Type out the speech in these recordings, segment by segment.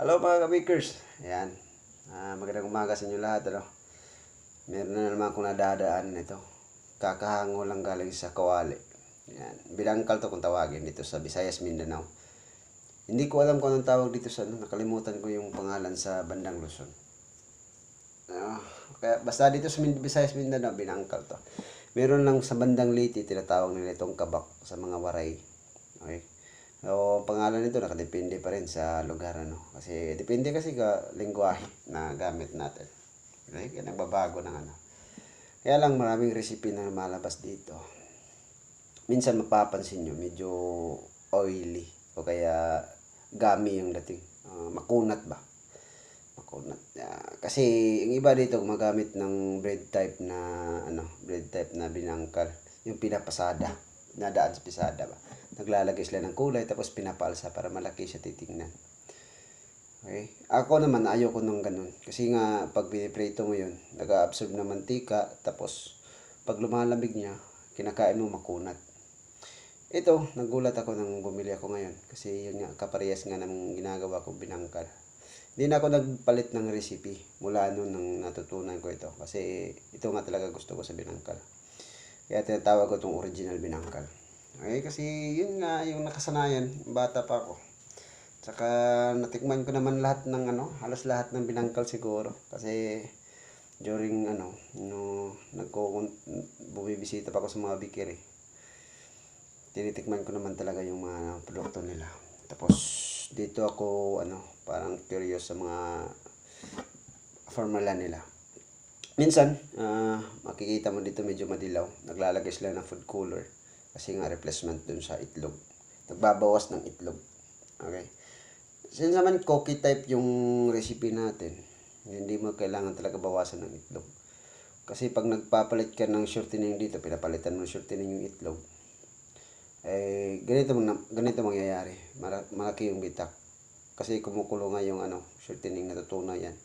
Hello mga ka-bakers. Ayan. Magandang umaga sa inyo lahat. Meron na naman akong nadadaan nito. Kakahango lang galing sa Kawali. Ayan. Binangkal to kung tawagin dito sa Visayas, Mindanao. Hindi ko alam kung anong tawag dito sa nakalimutan ko yung pangalan sa bandang Luzon. Kaya basta dito sa Visayas, Mindanao, binangkal to. Meron lang sa bandang Leyte, tinatawag nila itong kabak sa mga waray. Okay. So, pangalan nito nakadepende pa rin sa lugar, Kasi depende kasi ka lengguwahe na gamit natin. Okay? Kaya nagbabago ng Kaya lang maraming recipe na malabas dito. Minsan mapapansin nyo, medyo oily o kaya gami yung dating. Makunat ba? Makunat. Kasi yung iba dito gumagamit ng bread type na binangkal. Yung pinapasada. Nadaan sa pisada ba? Naglalagay sila ng kulay tapos pinapalsa para malaki siya titingnan. Okay? Ako naman ayoko nung ganun. Kasi nga pag piniprito mo yun, nag-absorb ng mantika tapos pag lumalamig niya, kinakain mo makunat. Ito, nagulat ako nang bumili ako ngayon. Kasi yun nga, kaparehas nga ng ginagawa kong binangkal. Hindi na ako nagpalit ng recipe mula noon nang natutunan ko ito. Kasi ito nga talaga gusto ko sa binangkal. Kaya tinatawag ko itong original binangkal. Okay, kasi yun nga yung nakasanayan, bata pa ako. Tsaka natikman ko naman lahat ng halos lahat ng binangkal siguro. Kasi during bumibisita pa ako sa mga bikiri. Tinitikman ko naman talaga yung mga produkto nila. Tapos dito ako parang curious sa mga formula nila. Minsan, makikita mo dito medyo madilaw. Naglalagay sila ng food color. Kasi nga replacement dun sa itlog. Nagbabawas ng itlog. Okay. Since naman cookie type yung recipe natin, hindi mo kailangan talaga bawasan ng itlog. Kasi pag nagpapalit ka ng shortening dito, pinapalitan mo ng shortening yung itlog, ganito mangyayari. Malaki yung bitak. Kasi kumukulo nga yung shortening, natutunaw yan.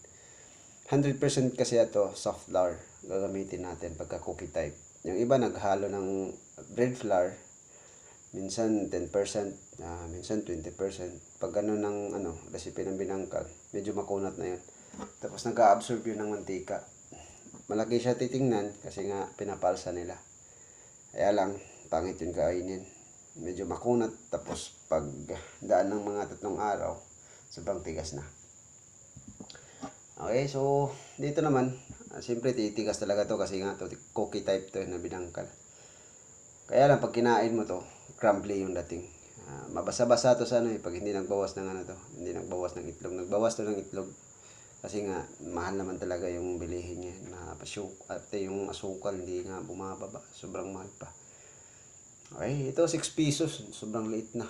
100% kasi ito soft flour gagamitin natin pagka cookie type. Yung iba naghalo ng bread flour, minsan 10%, minsan 20%. Pag gano'n ng recipe ng binangkal, medyo makunat na yun. Tapos nag-absorb yun ng mantika. Malaki siya titingnan kasi nga pinapalsa nila. Kaya lang, pangit yun kainin. Medyo makunat, tapos pag daan ng mga 3 araw, sobrang tigas na. Okay, so dito naman, siyempre titigas talaga to kasi nga to cookie type to na binangkal. Kaya lang pag kinain mo to, crumbly yung dating. Mabasa-basa to sa pag hindi nagbawas ng hindi nagbawas ng itlog. Nagbawas to ng itlog kasi nga mahal naman talaga yung bilihin niya na yung asukal hindi nga bumababa, sobrang mahal pa. Okay, ito 6 pesos, sobrang liit na.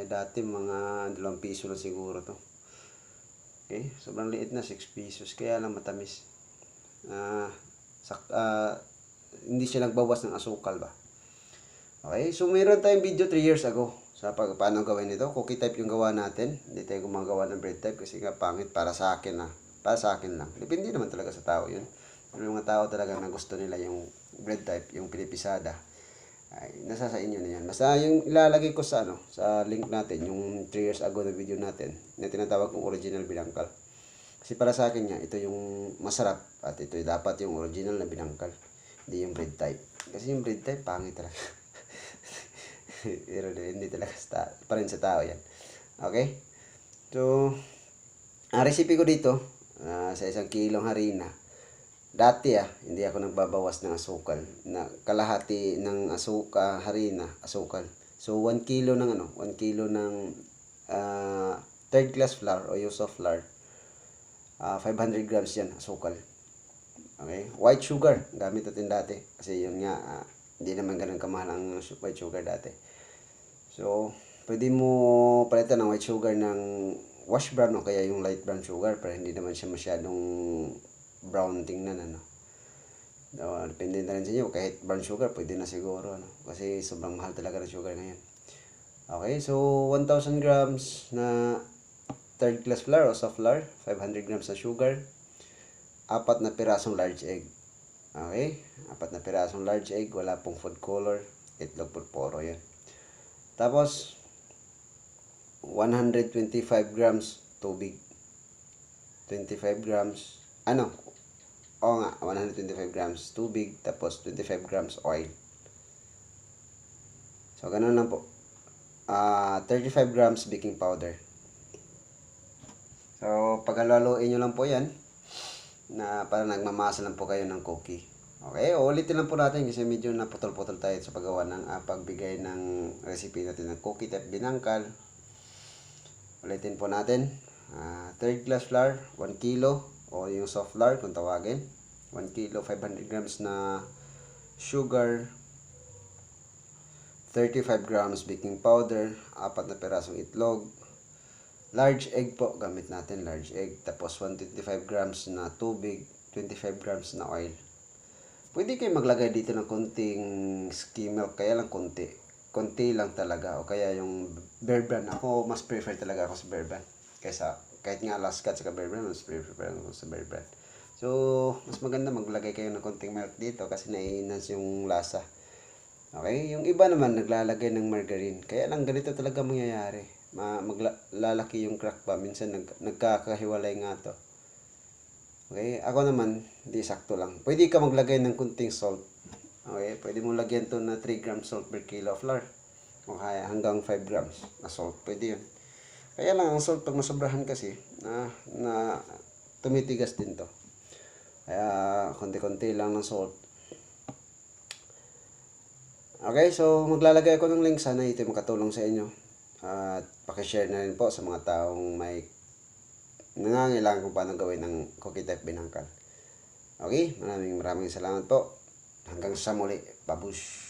Dati mga 2 piso lang siguro to. Okay, sobrang liit na, 6 pesos. Kaya lang matamis. Hindi siya nagbawas ng asukal ba. Okay, so meron tayong video 3 years ago sa paano gawin ito. Cookie type yung gawa natin. Hindi tayo gumagawa ng bread type kasi nga pangit para sa akin Para sa akin lang. Depende naman talaga sa tao yun. Yung mga tao talaga na gusto nila yung bread type, yung pinipisada. Ay, nasa sa inyo na yan. Basta yung ilalagay ko sa link natin, yung 3 years ago na video natin, na tinatawag kong original binangkal. Kasi para sa akin nga, ito yung masarap at ito dapat yung original na binangkal. Hindi yung bread type. Kasi yung bread type, pangit talaga. Pero hindi talaga pa rin sa tao yan. Okay? So, ang recipe ko dito, sa 1 kilong harina, dati hindi ako nagbabawas ng asukal. Kalahati ng harina, asukal. So 1 kilo ng 1 kilo ng third class flour o yung soft flour. 500 grams yan, asukal. Okay? White sugar, gamit natin dati. Kasi yun nga, hindi naman ganun kamahal ang white sugar dati. So, pwede mo palitan ng white sugar ng wash brown o kaya yung light brown sugar para hindi naman siya masyadong brown tingnan depende na rin sa inyo, kahit brown sugar pwede na siguro kasi sobrang mahal talaga ng sugar ngayon. Okay, so 1000 grams na third class flour o soft flour, 500 grams na sugar, 4 na pirasong large egg. Okay, 4 na pirasong large egg, wala pong food color, itlog puro yan. Tapos 125 grams tubig. 25 grams, ano, oo nga, 125 grams tubig, tapos 25 grams oil. So, ganun lang po. 35 grams baking powder. So, paghaluin nyo lang po yan, na para nagmamasa lang po kayo ng cookie. Okay, ulitin lang po natin kasi medyo naputol-putol tayo sa paggawa ng pagbigay ng recipe natin ng cookie type binangkal. Ulitin po natin. Third glass flour, 1 kilo, o yung soft flour kung tawagin. 1 kilo, 500 grams na sugar, 35 grams baking powder, 4 na perasong itlog, large egg po, gamit natin large egg, tapos 125 grams na tubig, 25 grams na oil. Pwede kayo maglagay dito ng konting skim milk, kaya lang konti lang talaga, o kaya yung Bear Brand. Ako mas prefer talaga ako sa Bear Brand kaysa kahit nga Alaska at Bear Brand, mas prefer ako sa Bear Brand. So mas maganda maglagay kayo ng konting milk dito kasi na-enhance yung lasa. Okay, yung iba naman naglalagay ng margarine, kaya lang ganito talaga mangyayari, maglalaki yung crack ba, minsan nagkakahiwalay nga to. Okay, ako naman hindi, sakto lang. Pwede ka maglagay ng kunting salt. Okay, pwede mo lagyan to na 3 grams salt per kilo of flour. O kaya hanggang 5 grams na salt, pwede yun. Kaya lang ang salt pag masobrahan kasi, na tumitigas din to. Kaya konti-konti lang ng salt. Okay, so maglalagay ako ng link. Sana ito makatulong sa inyo. At pakishare na rin po sa mga taong may nangangailangan kung paano gawin ng cookie type binangkal. Okay, maraming salamat po. Hanggang sa muli. Babush!